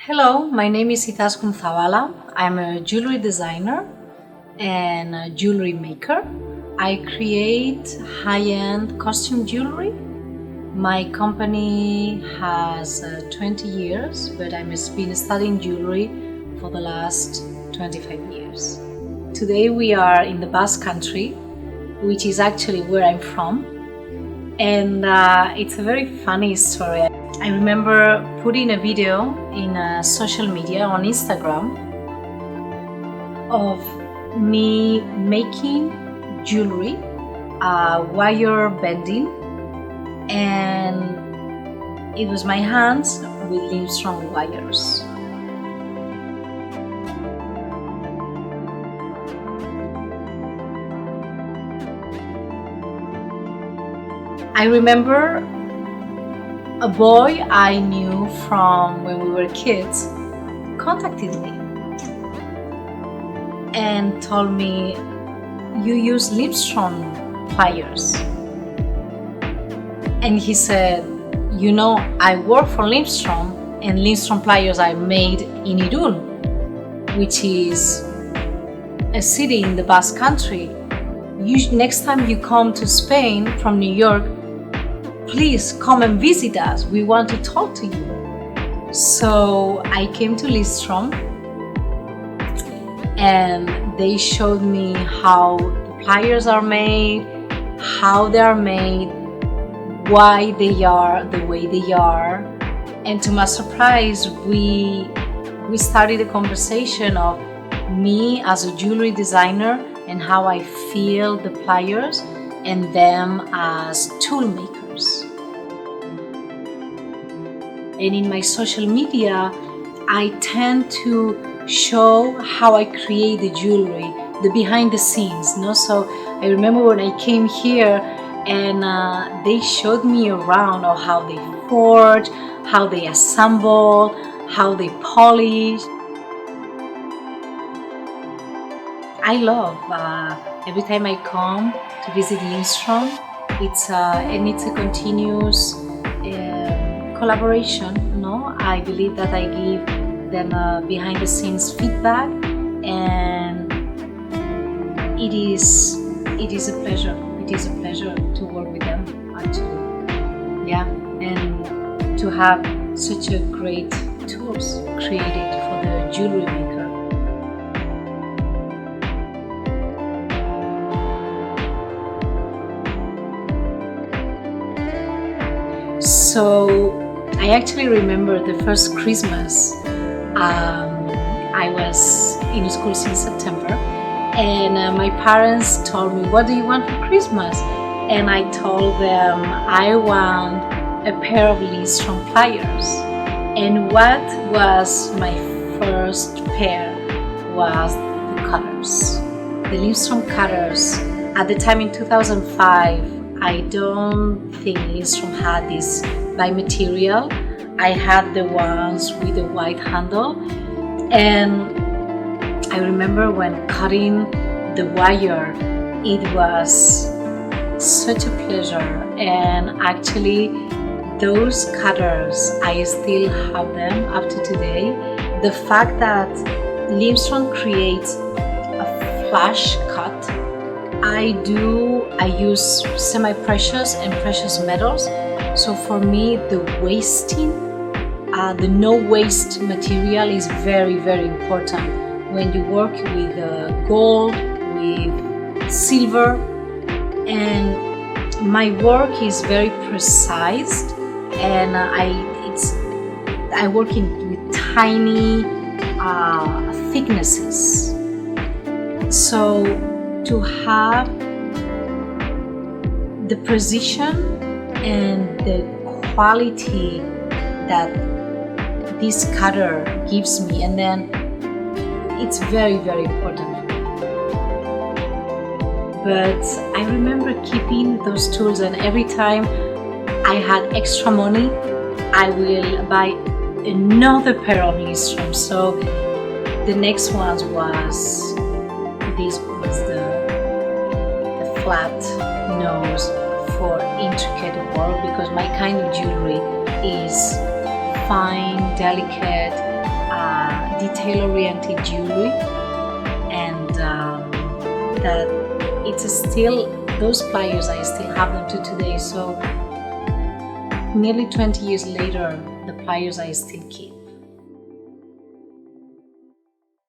Hello, my name is Izaskun Zabala. I'm a jewelry designer and a jewelry maker. I create high-end costume jewelry. My company has 20 years, but I've been studying jewelry for the last 25 years. Today we are in the Basque Country, which is actually where I'm from, and it's a very funny story. I remember putting a video in social media on Instagram of me making jewelry, wire bending, and it was my hands with Lindström wires. I remember a boy I knew from when we were kids contacted me and told me, "You use Lindström pliers." And he said, I work for Lindström, and Lindström pliers are made in Irún, which is a city in the Basque Country. Next time you come to Spain from New York, please come and visit us. We want to talk to you. So I came to Lindström and they showed me how the pliers are made, how they are made, why they are the way they are. And to my surprise, we started a conversation of me as a jewelry designer and how I feel the pliers and them as tool makers. And in my social media, I tend to show how I create the jewelry, the behind the scenes. So I remember when I came here and they showed me around of how they forge, how they assemble, how they polish. I love every time I come to visit Lindström. It's a continuous collaboration. I believe that I give them behind the scenes feedback, and it is a pleasure. It is a pleasure to work with them, actually. Yeah, and to have such a great tools created for the jewelry maker. So I actually remember the first Christmas. I was in school since September, and my parents told me, "What do you want for Christmas?" And I told them I want a pair of Lindström pliers. And what was my first pair was the cutters, the Lindström cutters. At the time in 2005, I don't think Lindström had this by material. I had the ones with the white handle, and I remember when cutting the wire, it was such a pleasure. And actually those cutters, I still have them up to today. The fact that Lindström creates a flash cut, I use semi-precious and precious metals. So for me, the wasting, the no waste material is very, very important when you work with gold, with silver. And my work is very precise, and I work with tiny thicknesses. So to have the precision and the quality that this cutter gives me, and then it's very, very important for me. But I remember keeping those tools, and every time I had extra money, I will buy another pair of Lindström. So the next one was the flat nose for intricate work, because my kind of jewelry is fine, delicate, detail-oriented jewelry, and that it's still, those pliers, I still have them to today. So nearly 20 years later, the pliers I still keep.